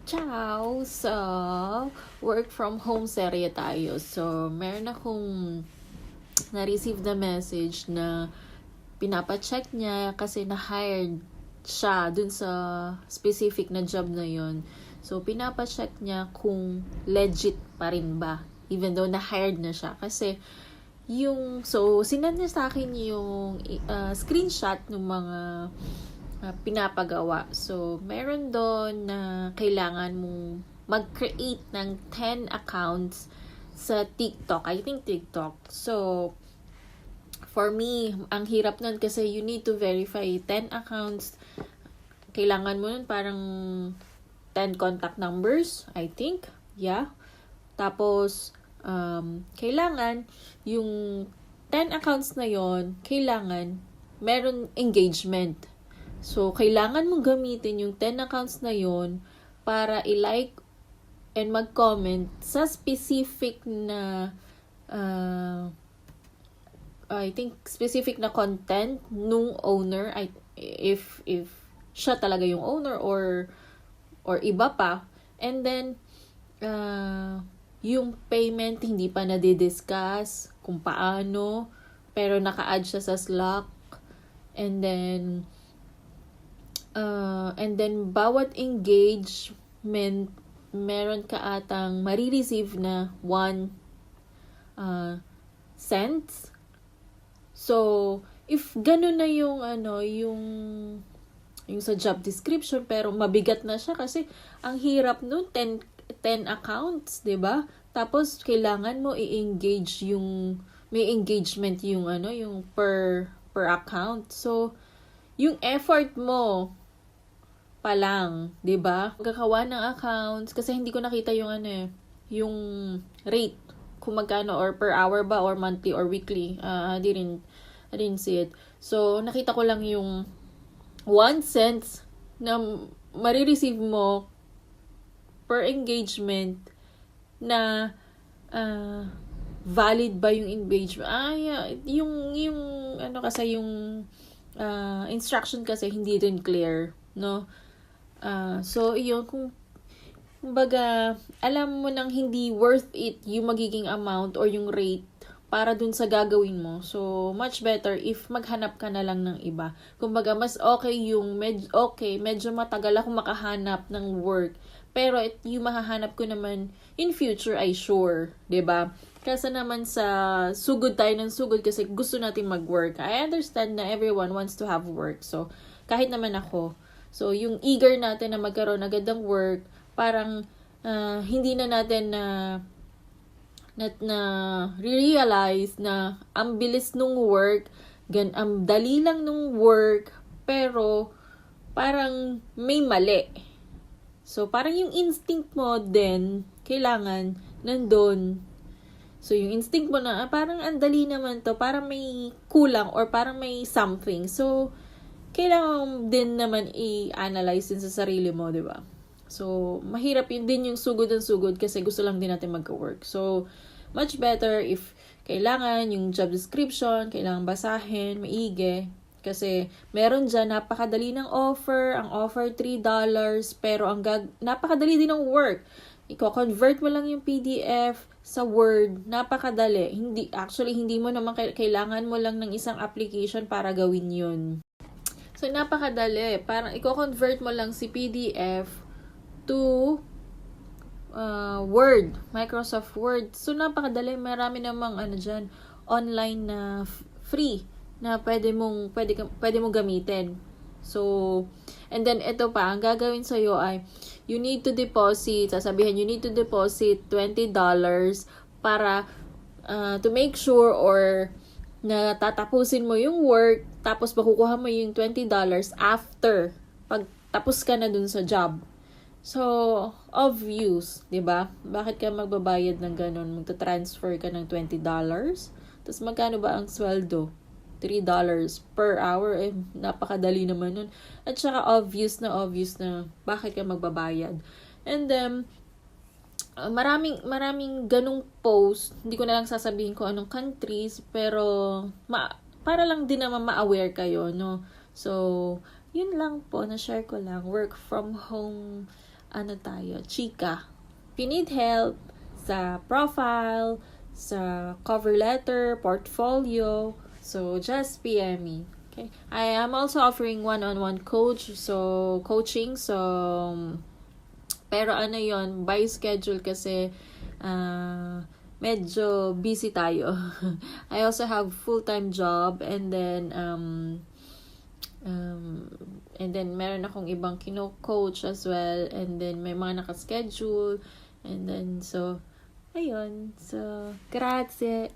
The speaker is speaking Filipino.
Ciao! So, work from home serye tayo. So, meron akong na-receive na message na pinapacheck niya kasi na-hired siya dun sa specific na job na yon. So, pinapacheck niya kung legit pa rin ba. Even though na-hired na siya. Kasi, sinend niya sa akin yung screenshot ng mga pinapagawa. So, meron doon na kailangan mong mag-create ng 10 accounts sa TikTok. I think TikTok. So, for me, ang hirap nun kasi you need to verify 10 accounts. Kailangan mo nun parang 10 contact numbers, I think. Yeah. Tapos, kailangan yung 10 accounts na yon, kailangan meron engagement. So, kailangan mong gamitin yung 10 accounts na yon para i-like and mag-comment sa specific na I think specific na content nung owner, if siya talaga yung owner or iba pa. And then yung payment hindi pa na-discuss kung paano, pero naka-add siya sa Slack. And then bawat engagement meron ka atang marireceive na 1 cents. So, if ganun na yung sa job description, pero mabigat na siya kasi ang hirap nun, 10 accounts, 'di ba? Tapos kailangan mo i-engage yung may engagement yung yung per account. So, yung effort mo pa lang, 'di ba? Gagawa ng accounts kasi hindi ko nakita yung yung rate kung magkano, or per hour ba or monthly or weekly. I didn't see it. So, nakita ko lang yung 1 cent na marireceive mo per engagement na valid ba yung engagement. Yung kasi yung instruction kasi hindi din clear, no? So, yun, kumbaga, alam mo nang hindi worth it yung magiging amount or yung rate para dun sa gagawin mo. So, much better if maghanap ka na lang ng iba. Kumbaga, mas okay yung medyo matagal ako makahanap ng work. Pero yung mahahanap ko naman in future ay sure, 'di ba? Kasi naman sa sugod tayo ng sugod kasi gusto natin mag-work. I understand na everyone wants to have work. So, kahit naman ako. So, yung eager natin na magkaroon agad ng work, parang hindi na natin na realize na ang bilis nung work, ang dali lang nung work, pero parang may mali. So, parang yung instinct mo din, kailangan nandun. So, yung instinct mo na, parang ang dali naman to, parang may kulang or parang may something. So, kailangan din naman i-analyze din sa sarili mo, di ba? So, mahirap yun din yung sugod ng sugod kasi gusto lang din natin magka-work. So, much better if kailangan yung job description, kailangan basahin, maigi. Kasi meron dyan, napakadali ng offer. Ang offer $3, pero napakadali din ng work. Iko-convert mo lang yung PDF sa Word. Napakadali. Hindi mo naman kailangan mo lang ng isang application para gawin yun. So, napakadali. Parang i-convert mo lang si PDF to Word, Microsoft Word. So, napakadali. Marami namang dyan, online na free na pwede mong gamitin. So, and then ito pa, ang gagawin sa'yo ay you need to deposit $20 para to make sure or na tatapusin mo yung work, tapos makukuha mo yung $20 after pag tapos ka na dun sa job. So, obvious, 'di ba? Bakit ka magbabayad ng ganun? Magta-transfer ka ng $20? Tapos magkano ba ang sweldo? $3 per hour. Napakadali naman nun. At saka obvious na bakit ka magbabayad. And then, maraming ganung post. Hindi ko na lang sasabihin ko anong countries, pero para lang din naman ma-aware kayo, no? So, yun lang po, na-share ko lang. Work from home chika. If you need help sa profile, sa cover letter, portfolio, so just PM me. Okay. I am also offering one-on-one coaching. So, pero yon by schedule kasi medyo busy tayo. I also have full-time job and then meron akong ibang kino-coach as well, and then may mga naka-schedule, and then so ayun. So, grazie.